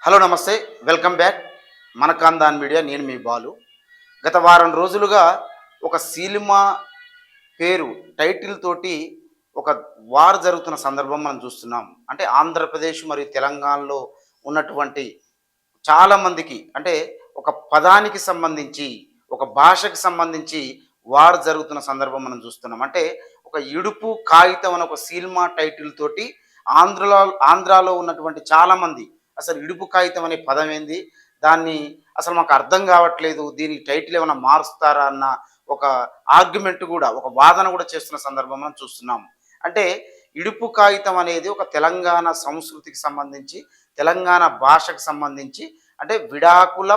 Hello నమస్తే. Welcome back. మన ఖాందాన్ media. నేను మీ బాలు. గత వారం రోజులుగా ఒక సినిమా పేరు టైటిల్ తోటి ఒక వార్ జరుగుతున్న సందర్భం మనం చూస్తున్నాం. అంటే ఆంధ్రప్రదేశ్ మరియు తెలంగాణలో ఉన్నటువంటి చాలామందికి అంటే ఒక పదానికి సంబంధించి, ఒక భాషకి సంబంధించి వార్ జరుగుతున్న సందర్భం మనం చూస్తున్నాం. అంటే ఒక ఇడుపు కాగితం అనే ఒక సినిమా టైటిల్ తోటి ఆంధ్రలో ఆంధ్రాలో ఉన్నటువంటి చాలామంది అసలు ఇడుపు కాగితం అనే పదం ఏంది? దాన్ని అసలు మాకు అర్థం కావట్లేదు. దీని టైటిల్ ఏమైనా మారుస్తారా అన్న ఒక ఆర్గ్యుమెంట్ కూడా, ఒక వాదన కూడా చేస్తున్న సందర్భం మనం చూస్తున్నాం. అంటే ఇడుపు కాగితం అనేది ఒక తెలంగాణ సంస్కృతికి సంబంధించి, తెలంగాణ భాషకు సంబంధించి అంటే విడాకుల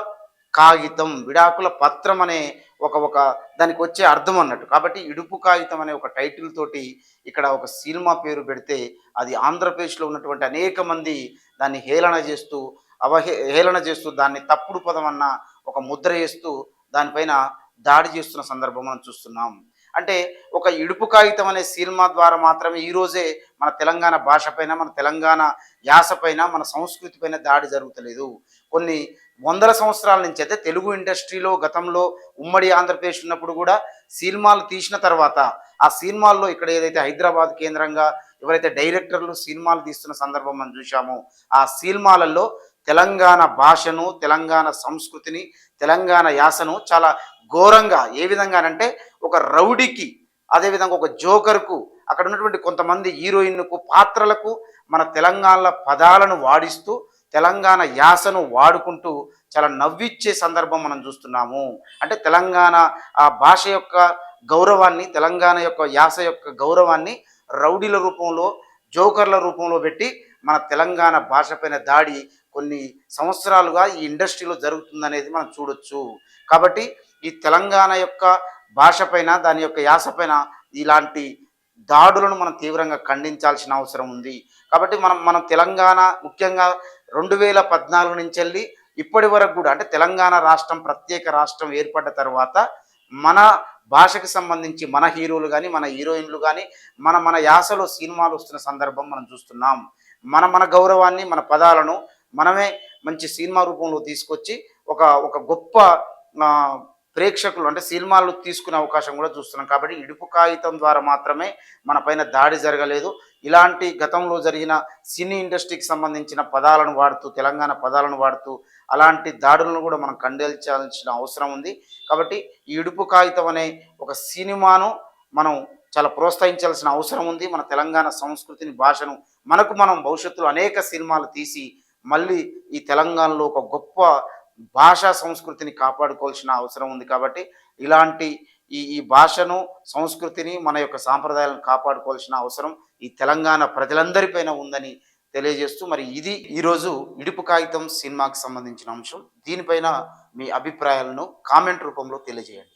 కాగితం, విడాకుల పత్రం అనే ఒక ఒక దానికి వచ్చే అర్థం అన్నట్టు. కాబట్టి ఇడుపు కాగితం అనే ఒక టైటిల్ తోటి ఇక్కడ ఒక సినిమా పేరు పెడితే అది ఆంధ్రప్రదేశ్‌లో ఉన్నటువంటి అనేక మంది దాన్ని హేళన చేస్తూ దాన్ని తప్పుడు పదం అన్న ఒక ముద్ర ఏస్తూ దానిపైన దాడి చేస్తున్న సందర్భం మనం చూస్తున్నాం. అంటే ఒక ఇడుపు కాగితం అనే సినిమా ద్వారా మాత్రమే ఈరోజే మన తెలంగాణ భాష పైన, మన తెలంగాణ యాస పైన, మన సంస్కృతి పైన దాడి జరుగుతలేదు. కొన్ని వందల సంవత్సరాల నుంచి అయితే తెలుగు ఇండస్ట్రీలో గతంలో ఉమ్మడి ఆంధ్రప్రదేశ్ ఉన్నప్పుడు కూడా సినిమాలు తీసిన తర్వాత ఆ సినిమాల్లో ఇక్కడ ఏదైతే హైదరాబాద్ కేంద్రంగా ఎవరైతే డైరెక్టర్లు సినిమాలు తీస్తున్న సందర్భం మనం చూశామో ఆ సినిమాలలో తెలంగాణ భాషను, తెలంగాణ సంస్కృతిని, తెలంగాణ యాసను చాలా ఘోరంగా ఏ విధంగానంటే ఒక రౌడీకి, అదేవిధంగా ఒక జోకర్కు, అక్కడ ఉన్నటువంటి కొంతమంది హీరోయిన్లకు, పాత్రలకు మన తెలంగాణ పదాలను వాడిస్తూ తెలంగాణ యాసను వాడుకుంటూ చాలా నవ్విచ్చే సందర్భం మనం చూస్తున్నాము. అంటే తెలంగాణ ఆ భాష యొక్క గౌరవాన్ని, తెలంగాణ యొక్క యాస యొక్క గౌరవాన్ని రౌడీల రూపంలో, జోకర్ల రూపంలో పెట్టి మన తెలంగాణ భాష పైన దాడి కొన్ని సంవత్సరాలుగా ఈ ఇండస్ట్రీలో జరుగుతుందనేది మనం చూడొచ్చు. కాబట్టి ఈ తెలంగాణ యొక్క భాష పైన, దాని యొక్క యాస పైన ఇలాంటి దాడులను మనం తీవ్రంగా ఖండించాల్సిన అవసరం ఉంది. కాబట్టి మనం మనం తెలంగాణ ముఖ్యంగా 2014 నుంచెల్లి ఇప్పటి వరకు కూడా అంటే తెలంగాణ రాష్ట్రం ప్రత్యేక రాష్ట్రం ఏర్పడ్డ తర్వాత మన భాషకు సంబంధించి మన హీరోలు గానీ, మన హీరోయిన్‌లు గానీ, మన మన యాసలో సినిమాలు వస్తున్న సందర్భం మనం చూస్తున్నాం. మన మన గౌరవాన్ని, మన పదాలను మనమే మంచి సినిమా రూపంలో తీసుకొచ్చి ఒక ఒక గొప్ప ప్రేక్షకులు అంటే సినిమాలు తీసుకునే అవకాశం కూడా చూస్తున్నాం. కాబట్టి ఇడుపు కాగితం ద్వారా మాత్రమే మన పైన దాడి జరగలేదు. ఇలాంటి గతంలో జరిగిన సినీ ఇండస్ట్రీకి సంబంధించిన పదాలను వాడుతూ, తెలంగాణ పదాలను వాడుతూ అలాంటి దాడులను కూడా మనం ఖండించాల్సిన అవసరం ఉంది. కాబట్టి ఈ ఇడుపు కాగితం అనే ఒక సినిమాను మనం చాలా ప్రోత్సహించాల్సిన అవసరం ఉంది. మన తెలంగాణ సంస్కృతిని, భాషను మనం భవిష్యత్తులో అనేక సినిమాలు తీసి మళ్ళీ ఈ తెలంగాణలో ఒక గొప్ప భాషా సంస్కృతిని కాపాడుకోవాల్సిన అవసరం ఉంది. కాబట్టి ఇలాంటి ఈ భాషను, సంస్కృతిని, మన యొక్క సాంప్రదాయాలను కాపాడుకోవాల్సిన అవసరం ఈ తెలంగాణ ప్రజలందరిపైన ఉందని తెలియజేస్తూ మరి ఇది ఈరోజు ఇడుపు కాగితం సినిమాకి సంబంధించిన అంశం. దీనిపైన మీ అభిప్రాయాలను కామెంట్ రూపంలో తెలియజేయండి.